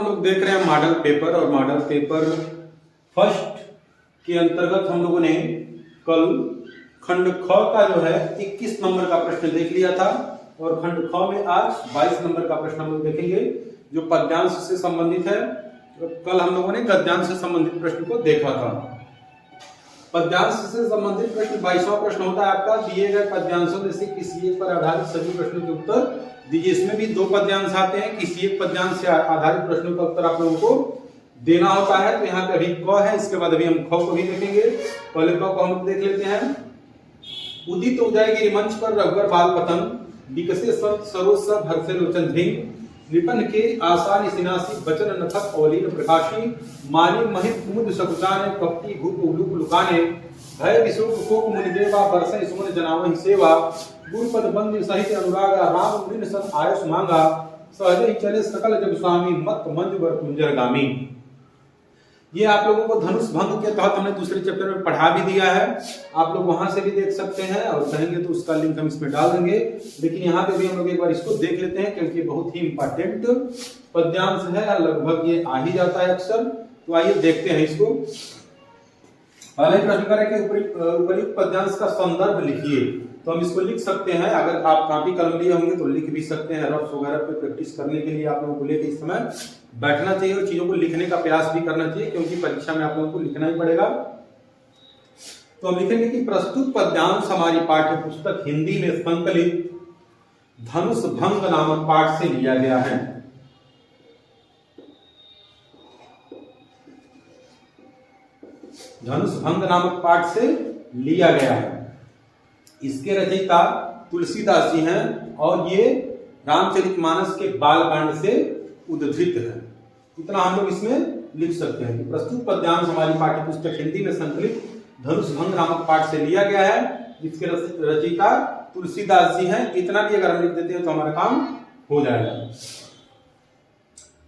हम लोग देख रहे हैं मॉडल पेपर। और मॉडल पेपर फर्स्ट के अंतर्गत हम लोगों ने कल खंड ख का जो है 21 नंबर का प्रश्न देख लिया था और खंड ख में आज 22 नंबर का प्रश्न हम लोग देखेंगे जो पद्यांश से संबंधित है। कल हम लोगों ने गद्यांश से संबंधित प्रश्न को देखा था। पद्यांश से संबंधित प्रश्न 22वां प्रश्न होता है आपका, दिए गए पद्यांशों में से किसी एक पर आधारित सभी प्रश्नों के उत्तर दीजिए। इसमें भी दो पद्यांश आते हैं, किसी एक पद्यांश से आधारित प्रश्नों का उत्तर आप लोगों को देना होता है। तो यहाँ पे अभी क है, इसके बाद अभी हम ख को भी देखेंगे। पहले क को हम देख लेते हैं। उदित उदयगिरि मंच पर रघुवर बाल पतन, विकसे संत सरोज सब हर्षे लोचन धिंग, निपन के आसानी सिनासी बचन नखत अवलीन प्रकाशी, मानी महित कुमुद सकुचाने कपटी भूप उलूक लुकाने, भय विशोक कोक मुनिदेवा बरसै सुमन जनावहि सेवा, गुरुपद बंद सहित अनुराग राम मृण सन आयुष मांगा, सहज ही चले सकल जग स्वामी मत मंज बर कुंजर गामी। ये आप लोगों को धनुष भंग के तहत हमने दूसरे चैप्टर में पढ़ा भी दिया है, आप लोग वहां से भी देख सकते हैं और कहेंगे तो उसका लिंक हम इसमें डाल देंगे। लेकिन यहाँ पे भी हम लोग एक बार इसको देख लेते हैं क्योंकि बहुत ही इंपॉर्टेंट पद्यांश है, लगभग ये आ ही जाता है अक्सर। तो आइए देखते हैं इसको। पहले प्रश्न करें कि उपयुक्त पद्यांश का संदर्भ लिखिए। तो हम इसको लिख सकते हैं, अगर आप कॉपी कलम लिए होंगे तो लिख भी सकते हैं। रफ्स वगैरह पे प्रैक्टिस करने के लिए आप लोगों को लेकर इस समय बैठना चाहिए और चीजों को लिखने का प्रयास भी करना चाहिए क्योंकि परीक्षा में आप लोगों को लिखना ही पड़ेगा। तो हम लिखेंगे कि प्रस्तुत पद्यांश हमारी पाठ्य पुस्तक हिंदी में संकलित धनुष भंग नामक पाठ से लिया गया है। धनुष भंग नामक पाठ से लिया गया है। इसके रचयिता तुलसीदास जी हैं और ये रामचरितमानस के बालकांड से उद्धृत है। इतना हम लोग इसमें लिख सकते हैं कि प्रस्तुत पद्यांश हमारी पाठ्य पुस्तक हिंदी में संकलित धनुष भंग नामक पाठ से लिया गया है, जिसके रचयिता तुलसीदास जी हैं। इतना भी अगर हम लिख देते हैं तो हमारा काम हो जाएगा।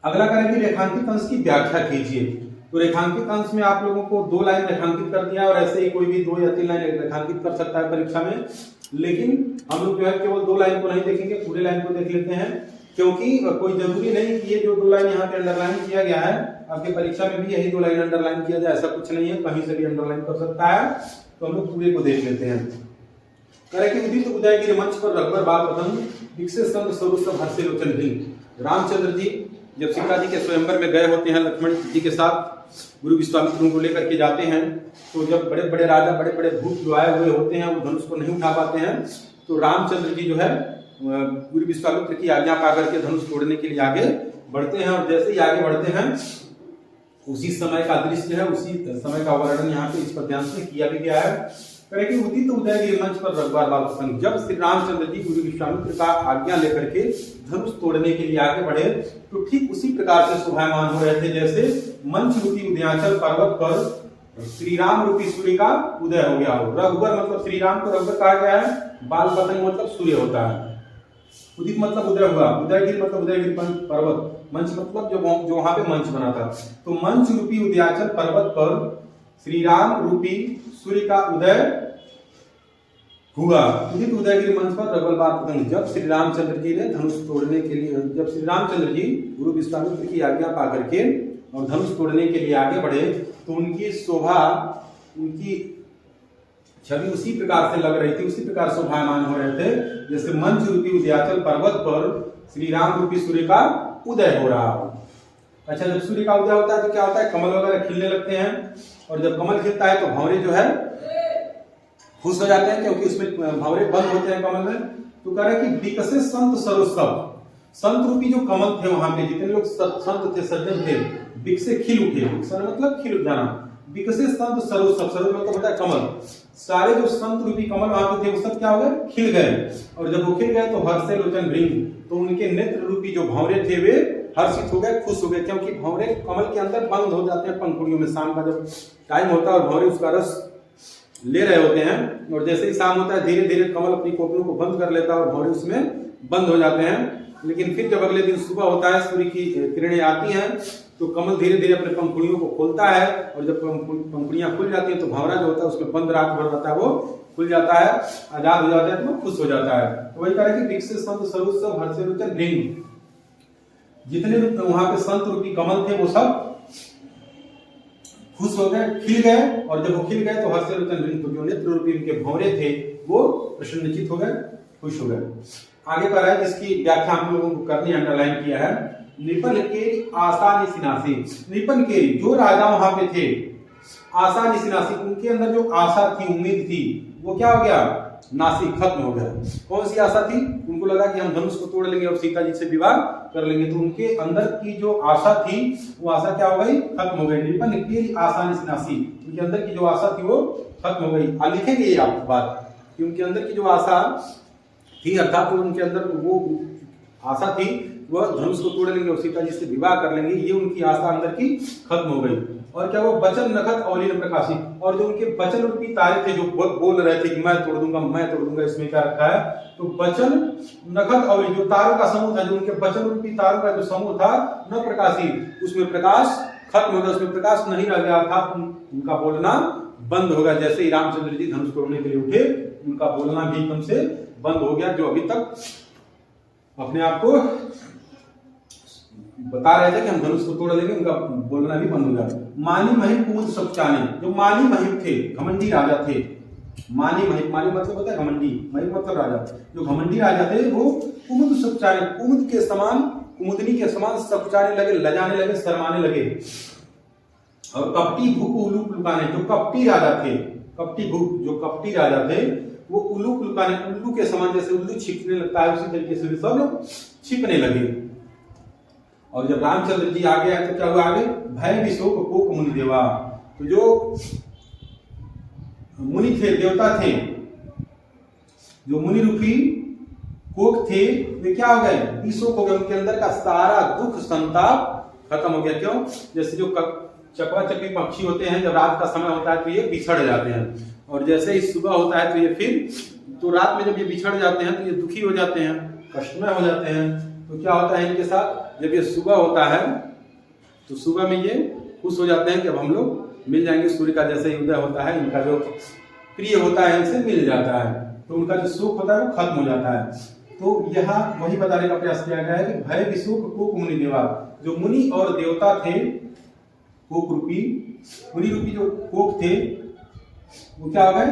अगला करेंगे रेखांकित अंश की व्याख्या कीजिए। तो रेखांकित अंश में आप लोगों को 2 लाइन रेखांकित कर दिया और ऐसे ही कोई भी 2 या 3 लाइन रेखांकित कर सकता है परीक्षा में। लेकिन हम लोग जो है केवल 2 लाइन को नहीं देखेंगे, पूरे लाइन को देख लेते हैं क्योंकि कोई जरूरी नहीं कि ये जो 2 लाइन यहाँ पे अंडरलाइन किया गया है आपके परीक्षा में भी यही 2 लाइन अंडरलाइन किया जाए, ऐसा कुछ नहीं है, कहीं से भी अंडरलाइन कर सकता है। तो हम लोग पूरे को देख लेते हैं। करें कि उदित उदयगिरि मंच पर रघुवर बाल पतन, विकसे संत सरोज सब हर्षे लोचन धिंग। रामचंद्र जी जब सीता जी के स्वयंवर में गए होते हैं लक्ष्मण जी के साथ, गुरु विश्वामित्र को लेकर के जाते हैं, तो जब बड़े बड़े राजा बड़े बड़े भूत जो आए हुए होते हैं वो धनुष को नहीं उठा पाते हैं, तो रामचंद्र जी जो है गुरु विश्वामित्र की आज्ञा पा करके धनुष तोड़ने के लिए आगे बढ़ते हैं। और जैसे ही आगे बढ़ते हैं उसी समय का दृश्य है, उसी समय का वर्णन यहाँ पे इस पद्यांश में किया भी गया है। करेंगे उदित उदयगिरि मंच पर रघुवर बाल पतन, जब श्री रामचंद्र जी गुरु विश्वामित्र का आज्ञा लेकर के धनुष तोड़ने के लिए आगे बढ़े तो ठीक उसी प्रकार से शोभायमान हो रहे थे जैसे मंच रूपी उदयाचल पर्वत पर श्री राम रूपी सूर्य का उदय हो गया हो। रघुवर मतलब श्री राम को रघुवर कहा गया है, बाल पतन मतलब सूर्य होता है। उदित मतलब उदय हुआ, उदयगिरि मतलब उदयगिरि पर्वत, मंच मतलब जो वहां पे मंच बना था। तो मंच रूपी उदयाचल पर्वत पर श्री राम रूपी सूर्य का उदय हुआ। उदित उदयगिरि मंच पर रघुवर बाल पतन, जब श्री रामचंद्र जी ने धनुष तोड़ने के लिए, जब श्री रामचंद्र जी गुरु विश्वामित्र की आज्ञा पा करके और धनुष तोड़ने के लिए आगे बढ़े तो उनकी शोभा, उनकी छवि उसी प्रकार से लग रही थी, उसी प्रकार शोभायमान हो रहे थे जैसे मंच रूपी उदयाचल पर्वत पर श्री राम रूपी सूर्य का उदय हो रहा हो। अच्छा, जब सूर्य का उदय होता है तो क्या होता है, कमल वगैरह खिलने लगते हैं और जब कमल खिलता है तो भंवरे जो है खुश हो जाते हैं क्योंकि उसमें भंवरे बंद होते हैं कमल में। तो कह रहे कि विकसे संत सरोज सब, संत रूपी जो कमल थे वहां पे जितने लोग संत थे सज्जन थे, विकसे खिल उठे, मतलब खिल जाना, विकसे संत सरोज सब, सरोज मतलब होता है कमल, सारे जो संत रूपी कमल वहां पे थे वो सब क्या हो गए, खिल गए। और जब वो खिल गए तो हर्षे लोचन भिंग, तो उनके नेत्र रूपी जो भंवरे थे वे हर्षित हो गए, खुश हो गए, क्योंकि भंवरे कमल के अंदर बंद हो जाते हैं पंखुड़ियों में। शाम का जब टाइम होता है और भंवरे उसका रस ले रहे होते हैं और जैसे ही शाम होता है धीरे धीरे कमल अपनी कोपलों को बंद कर लेता है और भंवरे उसमें बंद हो जाते हैं। लेकिन फिर जब अगले दिन सुबह होता है, सूर्य की किरणें आती हैं तो कमल धीरे धीरे अपने पंखुड़ियों को खोलता है और जब पंखुड़ियां खुल जाती हैं तो भंवरा जो होता है उसमें बंद रात भर रहता है वो खुल जाता है, आजाद हो जाता है तो खुश हो जाता है। तो वही कह रहे कि विकसे संत सरोज सब हर्षे लोचन भिंग, जितने वहां पे संत रूपी कमल थे वो सब खुश हो गए, खिल गए, और जब वो खिल गए तो हर्षलोचन जो नेत्र रूपी उनके भंवरे थे वो प्रसन्नचित हो गए, खुश हो गए। आगे पर है जिसकी व्याख्या हम लोगों को करनी, अंडरलाइन किया है। निपन केरी आशा निसिनासी, निपन केरी जो राजा वहां पे थे, आशा निसिनासी उनके अंदर जो आशा थी, उम्मीद थी, वो क्या हो गया, नासी, खत्म हो गया। कौन सी आशा थी? उनको लगा कि हम धनुष को तोड़ लेंगे और सीता जी से विवाह कर लेंगे, तो उनके अंदर की जो आशा थी वो आशा क्या हो गई, खत्म हो गई। निपन केरी आशा निसिनासी, उनके अंदर की जो आशा थी वो खत्म हो गई। लिखेंगे ये आप बात कि उनके अंदर की जो आशा थी, अर्थात उनके अंदर वो आशा थी वह धनुष को तोड़ लेंगे और सीता जी से विवाह कर लेंगे, ये उनकी आशा अंदर की खत्म हो गई। और क्या वो बचन नखत अवलीन प्रकाशी, और जो उनके बचन रूपी तारे थे जो बोल रहे थे कि मैं तोड़ दूंगा, मैं तोड़ दूंगा, इसमें क्या रखा है, तो बचन नखत अवली, जो तारों का समूह था, जो उनके बचन रूपी तारों का जो समूह था, न प्रकाशी, उसमें प्रकाश खत्म हो गया, उसमें प्रकाश नहीं रह गया था, उनका बोलना बंद हो गया। जैसे ही रामचंद्र जी धनुष तोड़ने के लिए उठे, उनका बोलना भी एकदम से बंद हो गया। जो अभी तक अपने आप को बता रहे थे कि हम धनुष को तोड़ लेंगे, उनका बोलना भी बंद हो गया। मानी महिम कुमुद सपचाने, जो मानी महिम थे, घमंडी राजा थे, मानी महिम, मानी मतलब होता है घमंडी, महिम मतलब राजा, जो घमंडी राजा थे वो कुमुद सपचाने, कुमुद के समान, कुमुदनी के समान सपचाने लगे, लजाने लगे, शर्माने लगे। और कपटी भूप उलूक लुकाने, जो कपटी राजा थे, कपटी भूप जो कपटी राजा थे वो उलूक लुकाने, उल्लू के समान, जैसे उल्लू छिपने लगता है उसी तरीके से सब छिपने लगे। और जब रामचंद्र जी आगे आए तो क्या हुआ, आगे भय विशोक कोक मुनि देवा, तो जो मुनि थे, देवता थे, जो मुनि रूपी कोक थे, वे क्या हो गए, विशोक हो गए, उनके अंदर का सारा दुख संताप खत्म हो गया। क्यों? जैसे जो चकवा चकवी पक्षी होते हैं, जब रात का समय होता है तो ये बिछड़ जाते हैं, और जैसे ही सुबह होता है तो ये फिर, तो रात में जब ये बिछड़ जाते हैं तो ये दुखी हो जाते हैं, कष्टमय हो जाते हैं। तो क्या होता है इनके साथ, जब ये सुबह होता है तो सुबह में ये खुश हो जाते हैं कि अब हम लोग मिल जाएंगे, सूर्य का जैसे ही उदय होता है, इनका जो प्रिय होता है इनसे मिल जाता है, तो उनका जो सुख होता है वो खत्म हो जाता है। तो यहाँ वही बताने का प्रयास किया गया है कि भय विशोक कोक मुनि देवा, जो मुनि और देवता थे, कोक रूपी, मुनि रूपी जो कोक थे वो क्या हो गए,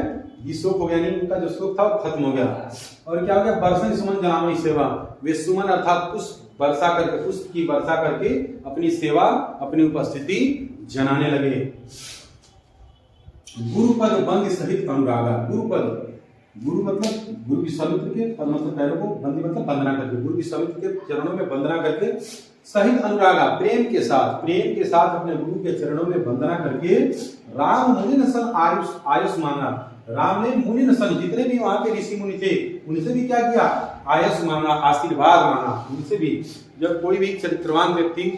विशोक हो गया, नहीं उनका जो शोक था वो खत्म हो गया। और क्या हो गया, बरसन सुमन जनामनी सेवा, वे सुमन अर्थात पुष्प वर्षा करके, पुष्प की वर्षा करके अपनी सेवा, अपनी उपस्थिति जनाने लगे। गुरुपद बंदी सहित अनुरागा, गुरुपद, गुरु मतलब गुरु विश्वामित्र के, पद मतलब पैरों को, बंदी मतलब वंदना करके, गुरु विश्वामित्र के चरणों में वंदना करके, सहित अनुरागा प्रेम के साथ, प्रेम के साथ अपने गुरु के चरणों में वंदना करके, राम मुनि नसन आयुष मांगा, राम ने मुनि नसन, जितने भी वहां के ऋषि मुनि थे उनसे भी क्या किया, आयुष मांगा, आशीर्वाद मांगा उनसे भी। जब कोई भी चरित्रवान व्यक्ति,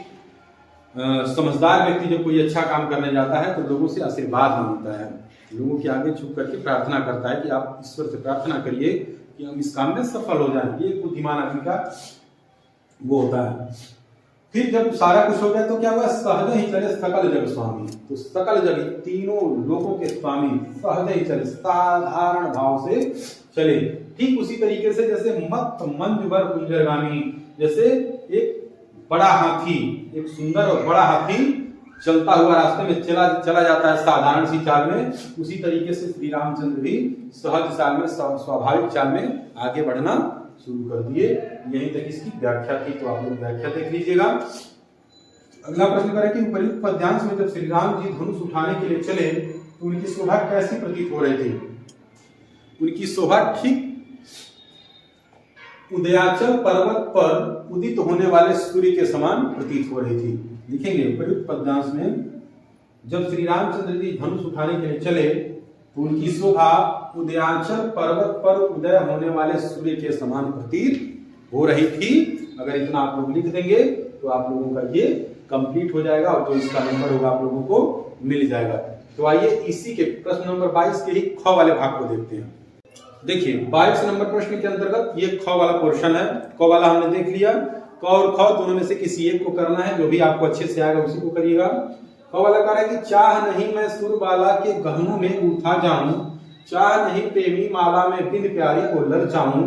समझदार व्यक्ति जब कोई अच्छा काम करने जाता है तो लोगों से आशीर्वाद मांगता है, लोगों के आगे झुक करके प्रार्थना करता है कि आप ईश्वर से प्रार्थना करिए कि हम इस काम में सफल हो जाएं। ये बुद्धिमान आदमी का वो होता है। फिर जब सारा कुछ हो गया तो क्या हुआ, सहज ही चले सकल जग स्वामी, तो सकल जग, तीनों लोगों के स्वामी सहज ही चले, साधारण भाव से चले। ठीक उसी तरीके से जैसे मत मंजवर कुंजरगामी, जैसे एक बड़ा हाथी, एक सुंदर और बड़ा हाथी चलता हुआ रास्ते में चला जाता है साधारण सी चाल में, उसी तरीके से श्री रामचंद्र भी सहज चाल में, स्वाभाविक चाल में आगे बढ़ना शुरू कर दिए। यहीं तक इसकी व्याख्या थी, तो आप लोग व्याख्या देख लीजिएगा। अगला प्रश्न करें कि उपर्युक्त पद्यांश में जब श्री राम जी धनुष उठाने के लिए चले तो उनकी शोभा कैसी प्रतीत हो रही थी? उनकी शोभा ठीक उदयाचल पर्वत पर उदित होने वाले सूर्य के समान प्रतीत हो रही थी। लिखेंगे उपर्युक्त पद्यांश में जब श्री रामचंद्र जी धनुष उठाने के लिए चले तो उनकी शोभा उदयाचल पर्वत पर उदय होने वाले सूर्य के समान प्रतीत हो रही थी। अगर इतना आप लोग लिख देंगे तो आप लोगों का ये कंप्लीट हो जाएगा और जो इसका नंबर होगा आप लोगों को मिल जाएगा। तो आइए इसी के प्रश्न नंबर 22 के ही ख वाले भाग को देखते हैं। देखिए 22 नंबर प्रश्न के अंतर्गत ये ख वाला पोर्शन है। क वाला हमने देख लिया, क और ख दोनों में से किसी एक को करना है, जो भी आपको अच्छे से आएगा उसी को करिएगा। क वाला कह रहा है कि चाह नहीं मैं सुरबाला के गहनों में उठा जाऊं, चाह नहीं प्रेमी माला में बिन प्यारी को ललचाऊं,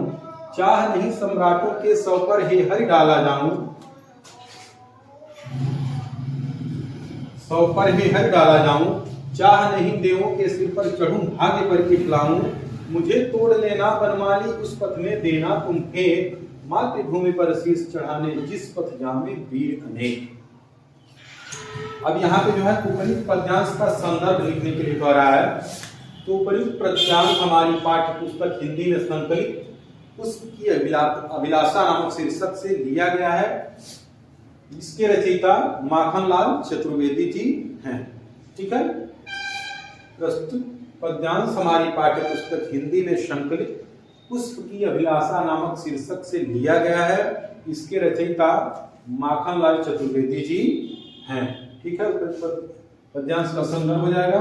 चाह नहीं सम्राटों के सौ पर हे हरि डाला जाऊं, सौ पर ही हर डाला जाऊं, चाह नहीं देवों के सिर पर चढ़ूं, भाग्य पर इठलाऊं, मुझे तोड़ लेना बनमाली उस पथ में देना तुम फेंक, मातृभूमि पर शीश चढ़ाने जिस पथ जामे वीर अनेक। अब यहाँ पे जो है उपयुक्त पद्यांश का संदर्भ लिखने के लिए कह रहा है। तो उपयुक्त पद्यांश हमारी पाठ्य पुस्तक हिंदी में संकलित पुष्प की अभिलाषा नामक शीर्षक से लिया गया है। इसके रचयिता माखनलाल चतुर्वेदी जी हैं। ठीक है, प्रस्तुत पद्यांश हमारी पाठ्य पुस्तक हिंदी में संकलित पुष्प की अभिलाषा नामक शीर्षक से लिया गया है। इसके रचयिता माखनलाल चतुर्वेदी जी हैं। ठीक है, पद्यांश का संदर्भ हो जाएगा।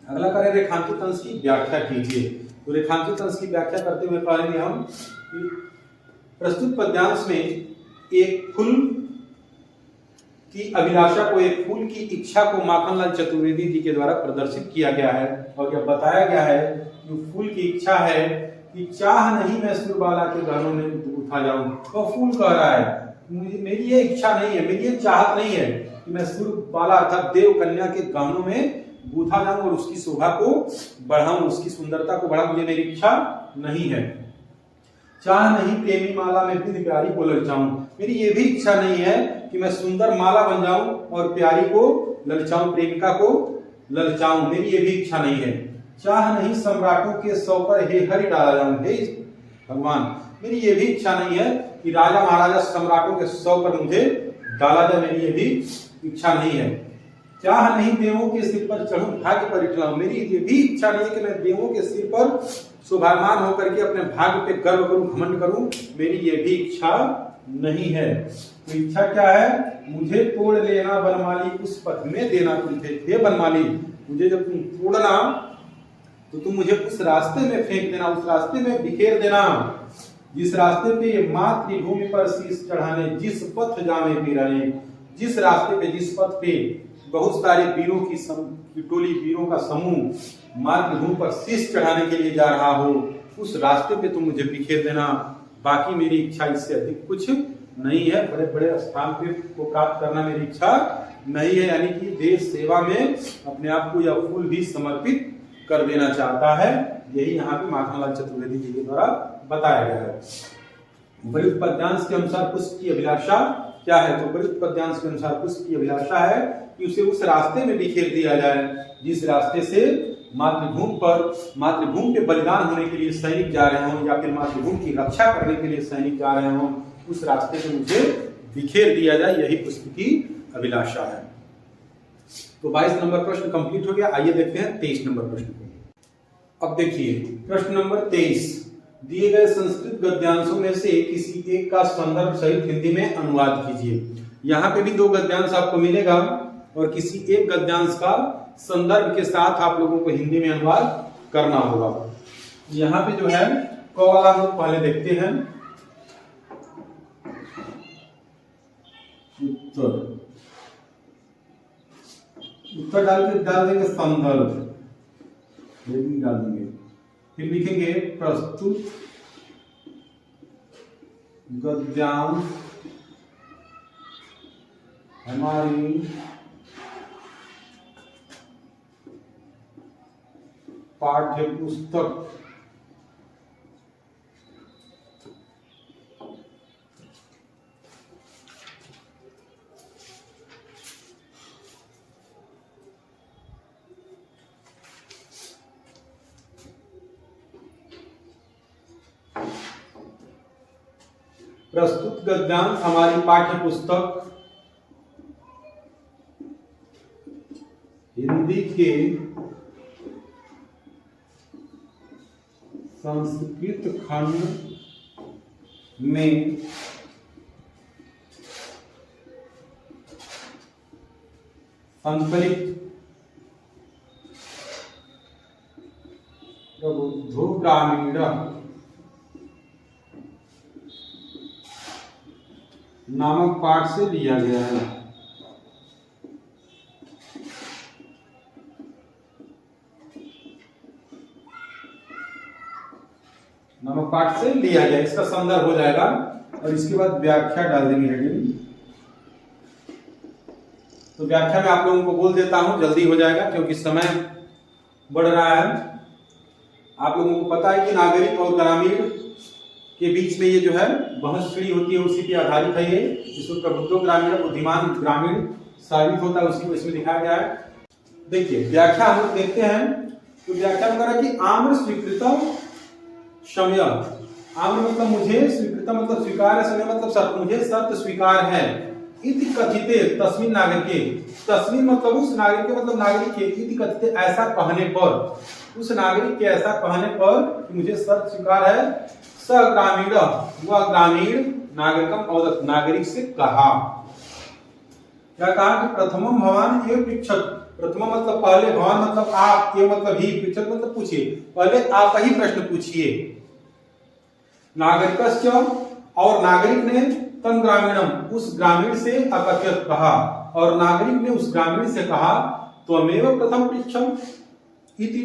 अगला करें रेखांकित अंश की व्याख्या कीजिए। तो रेखांकित अंश की व्याख्या करते हुए कहेंगे हम कि प्रस्तुत पद्यांश में एक फूल की अभिलाषा को, एक फूल की इच्छा को माखनलाल चतुर्वेदी जी के द्वारा प्रदर्शित किया गया है और यह बताया गया है कि फूल की इच्छा है कि चाह नहीं मैं सुरबाला के गहनों में उठा जाऊं। तो फूल कह रहा है मेरी ये इच्छा नहीं है, मेरी ये चाहत नहीं है कि मैं सुरबाला अर्थात देव कन्या के गहनों में गूंथा जाऊं और उसकी शोभा को बढ़ाऊं, उसकी सुंदरता को बढ़ाऊं, ये मेरी इच्छा नहीं है। चाह नहीं प्रेमी माला में बिंद प्यारी को ललचाऊं, मेरी ये भी इच्छा नहीं है कि मैं सुंदर माला बन जाऊं और प्यारी को ललचाऊं, प्रेमिका को ललचाऊं, मेरी ये भी इच्छा नहीं है। चाह नहीं सम्राटों के सौ पर हे हरि डाला जाऊं, हे भगवान मेरी ये भी इच्छा नहीं है कि राजा महाराजा सम्राटों के सौ पर मुझे डाला जाए, मेरी ये भी इच्छा नहीं है। चाह नहीं देवों के सिर पर चढ़ूं, भाग्य पर इठलाऊं, मेरी ये भी इच्छा नहीं है कि मैं देवों के सिर पर शोभायमान होकर के अपने भाग्य पे गर्व करूं, घमंड करूं, मेरी ये भी इच्छा नहीं है। तो इच्छा क्या है? मुझे तोड़ लेना बनमाली उस पथ में देना तुम थे। हे बनमाली, मुझे जब तुम तोड़ना तो तुम मुझे उस रास्ते में फेंक देना, उस रास्ते में बिखेर देना जिस रास्ते पे मातृभूमि पर शीश चढ़ाने जिस पथ जामे वीराने, जिस रास्ते पे, जिस पथ पे बहुत सारे वीरों की टोली, वीरों का समूह मातृभूमि पर शीश चढ़ाने के लिए जा रहा हो, उस रास्ते पे तुम मुझे बिखेर देना। बाकी मेरी इच्छा इससे अधिक कुछ नहीं है। बड़े बड़े स्थान पे को प्राप्त करना मेरी इच्छा नहीं है। यानी कि देश सेवा में अपने आप को यह फूल भी समर्पित कर देना चाहता है। यही यहाँ पे माखनलाल चतुर्वेदी जी के द्वारा बताया गया है। उपयुक्त पद्यांश के अनुसार पुष्प की अभिलाषा क्या है? तो उपयुक्त पद्यांश के अनुसार पुष्प की अभिलाषा है कि उसे उस रास्ते में बिखेर दिया जाए जिस रास्ते से मातृभूमि पे बलिदान होने के लिए सैनिक जा रहे हों या फिर मातृभूमि की रक्षा करने के लिए सैनिक जा रहे हों, उस रास्ते पे मुझे बिखेर दिया जाए, यही पुष्प की अभिलाषा है। तो 22 नंबर प्रश्न कंप्लीट हो गया। आइए देखते हैं 23 नंबर प्रश्न को। अब देखिए प्रश्न नंबर 23, दिए गए संस्कृत गद्यांशों में से किसी एक का संदर्भ सहित हिंदी में अनुवाद कीजिए। यहाँ पे भी 2 गद्यांश आपको मिलेगा और किसी एक गद्यांश का संदर्भ के साथ आप लोगों को हिंदी में अनुवाद करना होगा। यहाँ पे जो है क वाला हम पहले देखते हैं। उत्तर डाल देंगे संदर्भ, डाल देंगे, फिर लिखेंगे प्रस्तुत गद्यांश हमारी पाठ्य पुस्तक प्रस्तुत गद्यांश हमारी पाठ्य पुस्तक हिंदी के संस्कृत खंड में संकलित प्रबुद्धो ग्रामीण नामक पाठ से लिया गया है। नामक पाठ से लिया गया, इसका संदर्भ हो जाएगा और इसके बाद व्याख्या डाल देंगे हेडिंग। तो व्याख्या में आप लोगों को बोल देता हूं, जल्दी हो जाएगा क्योंकि समय बढ़ रहा है। आप लोगों को पता है कि नागरिक और ग्रामीण के बीच में ये जो है बहस छिड़ी होती है, उसी पे आधारित है ये। इसमें प्रबुद्धो ग्रामीण बुद्धिमान ग्रामीण साबित होता है, उसी को इसमें दिखाया गया है। देखिए व्याख्या हम लोग देखते हैं, तो व्याख्या में कहा कि आम्र स्वीकृतम शम्य। आम्र मतलब मुझे, स्वीकृतम मतलब स्वीकार है, शम्य मतलब शर्त, मुझे शर्त स्वीकार है। इति कथिते तस्मिन नागरिके, तस्मिन मतलब उस नागरिक के, मतलब नागरिक के, इति कथिते ऐसा कहने पर, उस नागरिक के ऐसा कहने पर कि मुझे शर्त स्वीकार है, स ग्रामीण वह ग्रामीण नागरिकम अवदत् नागरिक से कहा। क्या कहा कि प्रथमम भवान एवं पृच्छत, प्रथम मतलब पहले, भवान मतलब आप, एवं मतलब ही, पृच्छत मतलब पूछिए, पहले आप ही प्रश्न पूछिए। नागरिकस्य और नागरिक ने तम ग्रामीणम उस ग्रामीण से अकथ्यत कहा, और नागरिक ने उस ग्रामीण से कहा त्वमेव प्रथम पृच्छम इति,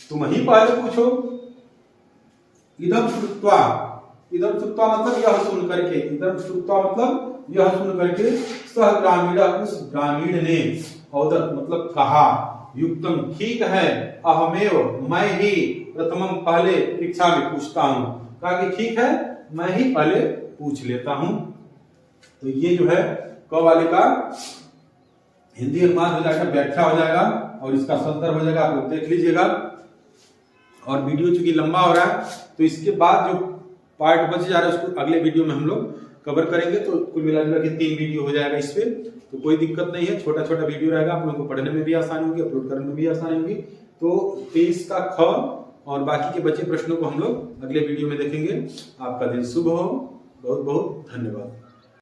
तुम ही पहले पूछो। इदम श्रुत्वा, इदम श्रुत्वा मतलब यह सुन करके, इदम श्रुत्वा मतलब यह सुन करके, सह ग्रामीण उस ग्रामीण ने, अवदत् मतलब कहा, युक्तम ठीक है, अहमेव मैं ही, प्रथमम पहले परीक्षा में पूछता हूं, कहा कि ठीक है मैं ही पहले पूछ लेता हूं। तो ये जो है क वाले का हिंदी अनुवाद हो जाएगा, व्याख्या हो जाएगा और इसका संदर्भ हो जाएगा, आप लोग देख लीजिएगा। और वीडियो चूंकि लंबा हो रहा है तो इसके बाद जो पार्ट बच जा रहा है उसको अगले वीडियो में हम लोग कवर करेंगे, तो कुल मिलाकर के 3 वीडियो हो जाएगा इस पे, तो कोई दिक्कत नहीं है, छोटा छोटा वीडियो रहेगा, आप लोगों को पढ़ने में भी आसानी होगी, अपलोड करने में भी आसानी होगी। तो 23 का ख और बाकी के बचे प्रश्नों को हम लोग अगले वीडियो में देखेंगे। आपका दिन शुभ हो, बहुत बहुत धन्यवाद।